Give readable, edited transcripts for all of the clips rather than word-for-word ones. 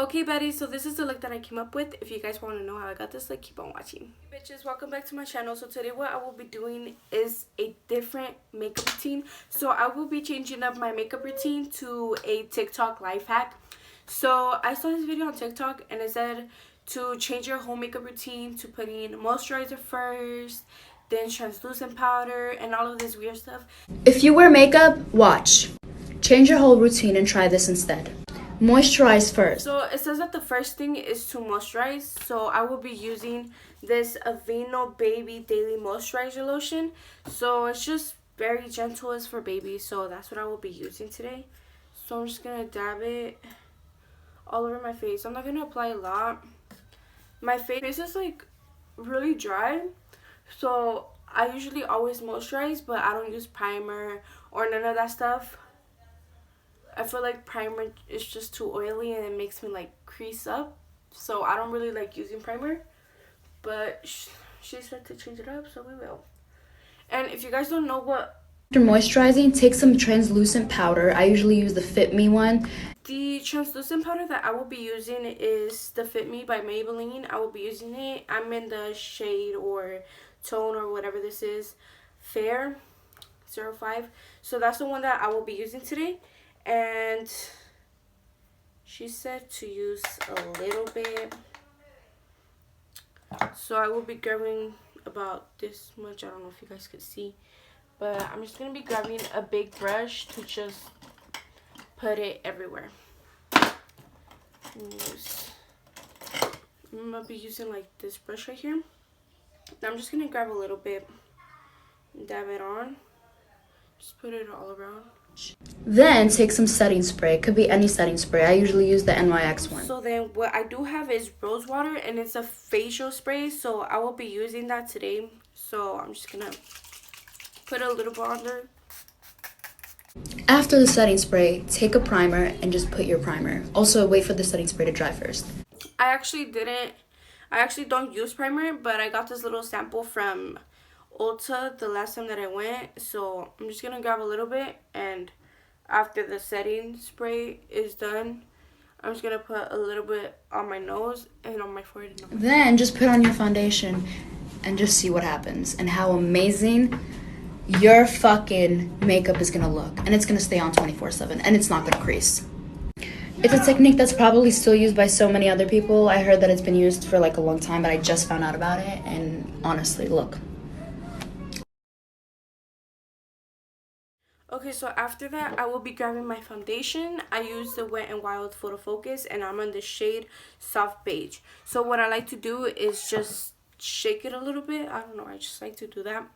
Okay, baddies, so this is the look that I came up with. If you guys want to know how I got this look, keep on watching. Hey bitches, welcome back to my channel. So today what I will be doing is a different makeup routine. So I will be changing up my makeup routine to a TikTok life hack. So I saw this video on TikTok and it said to change your whole makeup routine to putting moisturizer first, then translucent powder, and all of this weird stuff. If you wear makeup, watch. Change your whole routine and try this instead. Moisturize first. So it says that the first thing is to moisturize. So I will be using this Aveeno Baby Daily Moisturizer Lotion. So it's just very gentle, it's for babies. So that's what I will be using today. So I'm just going to dab it all over my face. I'm not going to apply a lot. My face is like really dry. So I usually always moisturize, but I don't use primer or none of that stuff. I feel like primer is just too oily and it makes me like crease up. So I don't really like using primer. But she said to change it up, so we will. And if you guys don't know what... After moisturizing, take some translucent powder. I usually use the Fit Me one. The translucent powder that I will be using is the Fit Me by Maybelline. I will be using it. I'm in the shade or tone or whatever this is. Fair 05. So that's the one that I will be using today. And she said to use a little bit, so I will be grabbing about this much. I don't know if you guys could see, but I'm just gonna be grabbing a big brush to just put it everywhere. I'm gonna be using like this brush right here. Now I'm just gonna grab a little bit, dab it on, just put it all around. Then take some setting spray. It could be any setting spray. I usually use the NYX one. So then what I do have is rose water, and it's a facial spray. So I will be using that today. So I'm just going to put a little bit on there. After the setting spray, take a primer and just put your primer. Also, wait for the setting spray to dry first. I actually don't use primer, but I got this little sample from Ulta the last time that I went. So I'm just going to grab a little bit, and after the setting spray is done, I'm just going to put a little bit on my nose and on my forehead. Then just put on your foundation and just see what happens and how amazing your fucking makeup is going to look. And it's going to stay on 24/7 and it's not going to crease. It's a technique that's probably still used by so many other people. I heard that it's been used for like a long time, but I just found out about it. And honestly, look. Okay, so after that, I will be grabbing my foundation. I use the Wet n Wild Photo Focus, and I'm on the shade Soft Beige. So what I like to do is just shake it a little bit. I don't know, I just like to do that.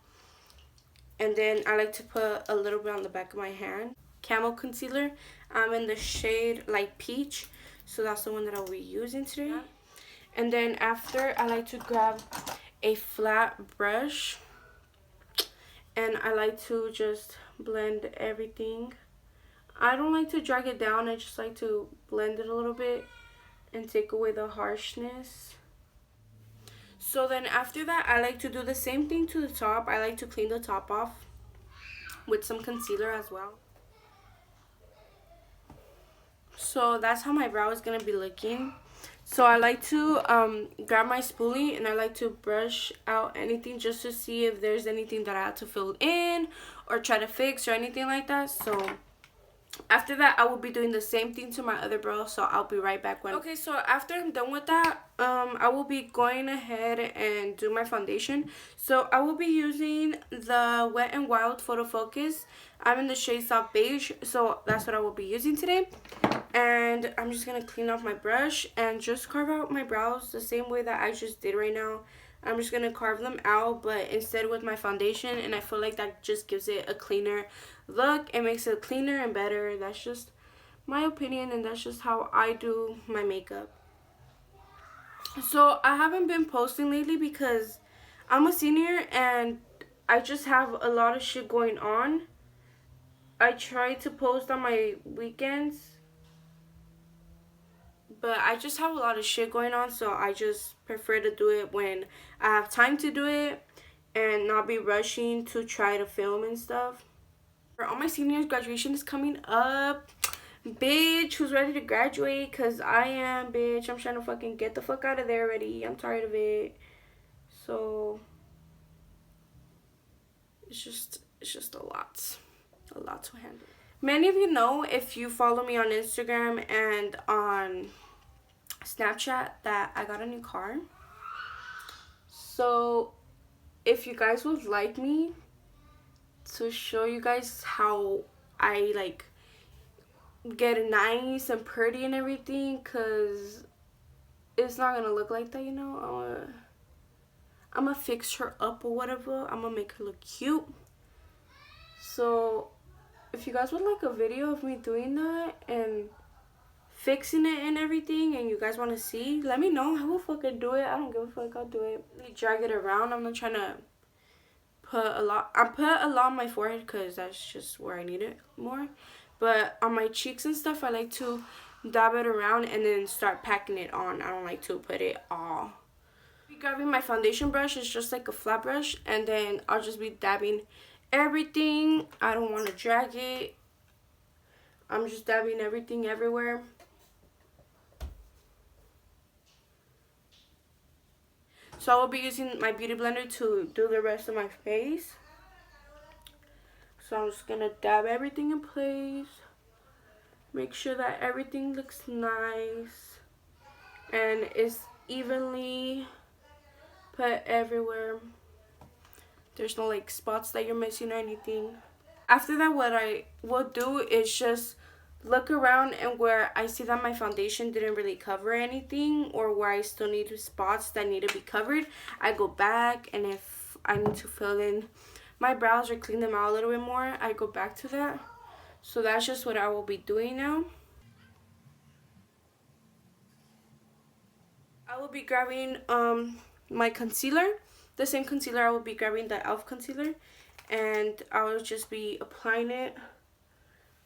And then I like to put a little bit on the back of my hand. Camo Concealer. I'm in the shade Light Peach. So that's the one that I'll be using today. And then after, I like to grab a flat brush. And I like to just blend everything. I don't like to drag it down. I just like to blend it a little bit and take away the harshness. So then after that, I like to do the same thing to the top. I like to clean the top off with some concealer as well. So that's how my brow is going to be looking. So I like to grab my spoolie and I like to brush out anything just to see if there's anything that I have to fill in or try to fix or anything like that. So after that, I will be doing the same thing to my other brow. So I'll be right back when... Okay, so after I'm done with that, I will be going ahead and do my foundation. So I will be using the Wet n Wild Photo Focus. I'm in the shade Soft Beige, so that's what I will be using today. And I'm just going to clean off my brush and just carve out my brows the same way that I just did right now. I'm just going to carve them out, but instead with my foundation, and I feel like that just gives it a cleaner look. It makes it cleaner and better. That's just my opinion, and that's just how I do my makeup. So I haven't been posting lately because I'm a senior and I just have a lot of shit going on. I try to post on my weekends, but I just have a lot of shit going on, so I just prefer to do it when I have time to do it and not be rushing to try to film and stuff. For all my seniors, graduation is coming up bitch who's ready to graduate, because I am, bitch. I'm trying to fucking get the fuck out of there already. I'm tired of it. So it's just a lot to handle. Many of you know, if you follow me on Instagram and on Snapchat, that I got a new car. So if you guys would like me to show you guys how I like get it nice and pretty and everything, because it's not gonna look like that, you know. I'm gonna fix her up or whatever. I'm gonna make her look cute. So if you guys would like a video of me doing that and fixing it and everything, and you guys want to see, let me know. I will fucking do it. I don't give a fuck. I'll do it. Drag it around. I'm not trying to put a lot. I put a lot on my forehead because that's just where I need it more. But on my cheeks and stuff, I like to dab it around and then start packing it on. I don't like to put it all. Grabbing my foundation brush, is just like a flat brush, and then I'll just be dabbing everything. I don't want to drag it. I'm just dabbing everything everywhere. So I will be using my beauty blender to do the rest of my face. So I'm just gonna dab everything in place. Make sure that everything looks nice and is evenly put everywhere. There's no like spots that you're missing or anything. After that, what I will do is just look around, and where I see that my foundation didn't really cover anything, or where I still need spots that need to be covered, I go back, and if I need to fill in my brows or clean them out a little bit more, I go back to that. So that's just what I will be doing now. I will be grabbing my concealer, the same concealer. I will be grabbing the e.l.f. concealer, and I will just be applying it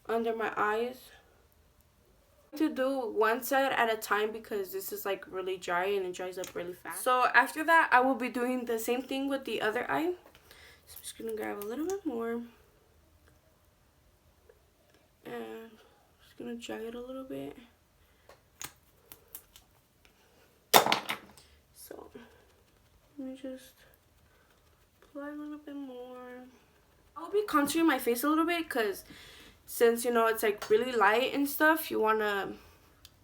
under my eyes. To do one side at a time because this is like really dry and it dries up really fast. So after that, I will be doing the same thing with the other eye. So I'm just gonna grab a little bit more and just gonna drag it a little bit. So let me just apply a little bit more. I'll be contouring my face a little bit because since, you know, it's like really light and stuff, you want to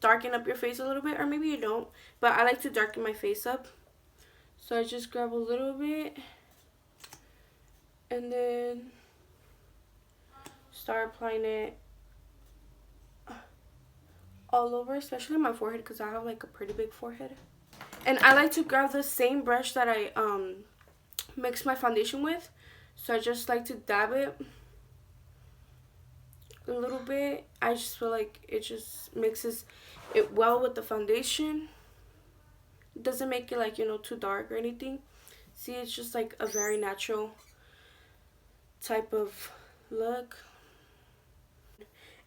darken up your face a little bit, or maybe you don't, but I like to darken my face up. So I just grab a little bit and then start applying it all over, especially my forehead because I have like a pretty big forehead. And I like to grab the same brush that I mixed my foundation with. So I just like to dab it a little bit. I just feel like it just mixes it well with the foundation. It doesn't make it like, you know, too dark or anything. See, it's just like a very natural type of look.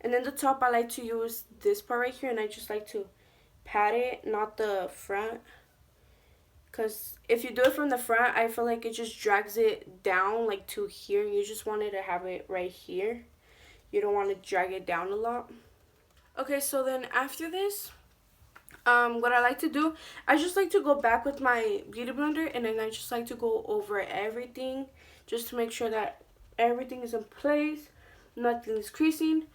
And then the top, I like to use this part right here, and I just like to pat it, not the front. Because if you do it from the front, I feel like it just drags it down like to here. You just wanted to have it right here. You don't want to drag it down a lot. Okay, so then after this, what I like to do, I just like to go back with my beauty blender, and then I just like to go over everything just to make sure that everything is in place, nothing is creasing.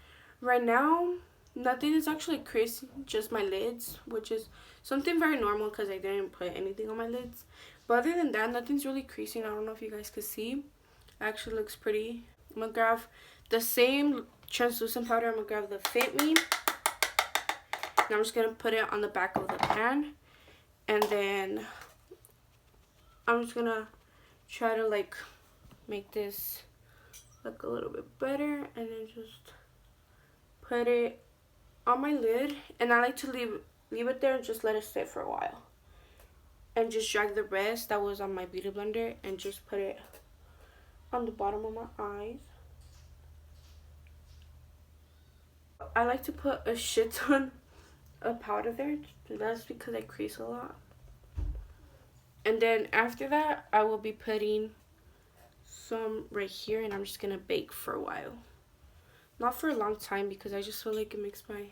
Right now, nothing is actually creasing, just my lids, which is something very normal because I didn't put anything on my lids. But other than that, nothing's really creasing. I don't know if you guys could see. It actually looks pretty. I'm going to grab the same translucent powder. I'm going to grab the Fit Me. And I'm just going to put it on the back of the pan. And then I'm just going to try to like make this look a little bit better. And then just put it on my lid. And I like to leave it there and just let it sit for a while. And just drag the rest that was on my beauty blender and just put it on the bottom of my eyes. I like to put a shit ton of powder there. That's because I crease a lot. And then after that, I will be putting some right here, and I'm just going to bake for a while. Not for a long time because I just feel like it makes my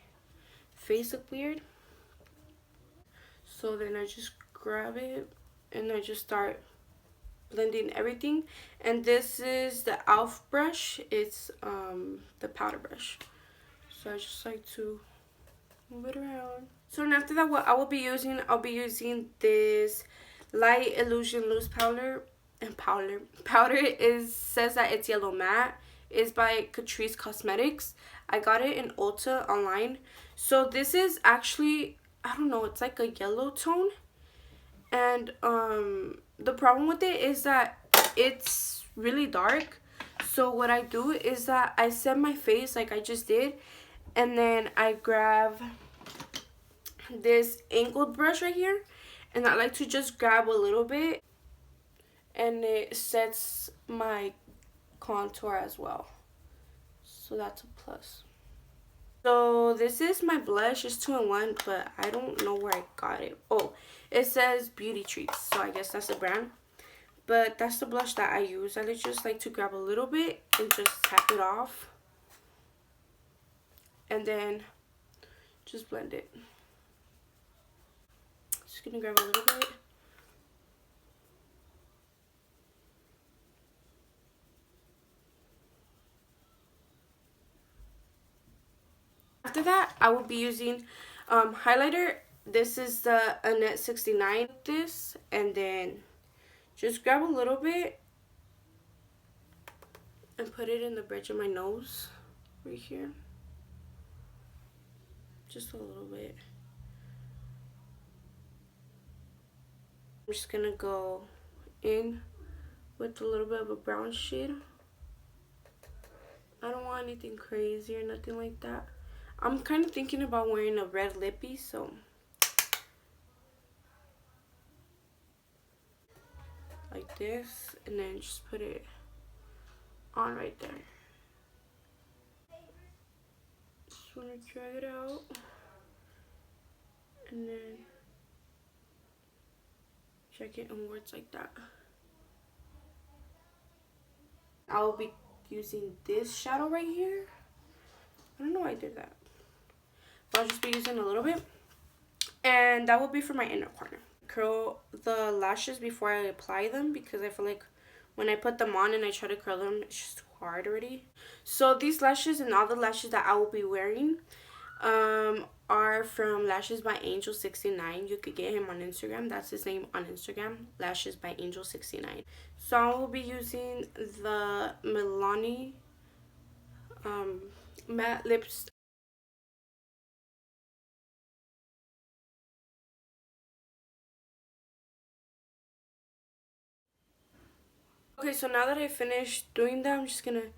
face look weird. So then I just grab it and I just start blending everything. And this is the Elf brush. It's the powder brush. So I just like to move it around. So and after that, what I will be using, I'll be using this Light Illusion Loose Powder. And powder is says that it's yellow matte. Is by Catrice Cosmetics. I got it in Ulta online. So this is actually, I don't know, it's like a yellow tone. And the problem with it is that it's really dark. So what I do is that I set my face like I just did, and then I grab this angled brush right here, and I like to just grab a little bit, and it sets my contour as well. So that's a plus. So this is my blush. It's 2-in-1, but I don't know where I got it. Oh, it says Beauty Treats, so I guess that's the brand. But that's the blush that I use. I just like to grab a little bit and just tap it off. And then just blend it. Just gonna grab a little bit. After that, I will be using highlighter. This is the Annette 69. This, and then just grab a little bit and put it in the bridge of my nose right here. Just a little bit. I'm just gonna go in with a little bit of a brown shade. I don't want anything crazy or nothing like that. I'm kind of thinking about wearing a red lippy, so like this, and then just put it on right there. Just want to drag it out, and then check it inwards like that. I will be using this shadow right here. I don't know why I did that. But I'll just be using a little bit. And that will be for my inner corner. Curl the lashes before I apply them because I feel like when I put them on and I try to curl them, it's just too hard already. So these lashes and all the lashes that I will be wearing are from Lashes by Angel 69. You could get him on Instagram. That's his name on Instagram, Lashes by Angel 69. So I will be using the Milani matte lips. Okay, so now that I finished doing that, I'm just gonna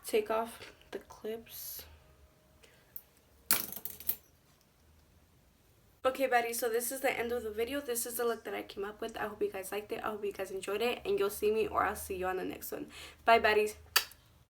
take off the clips. Okay, baddies, so this is the end of the video. This is the look that I came up with. I hope you guys liked it. I hope you guys enjoyed it. And you'll see me, or I'll see you on the next one. Bye, baddies.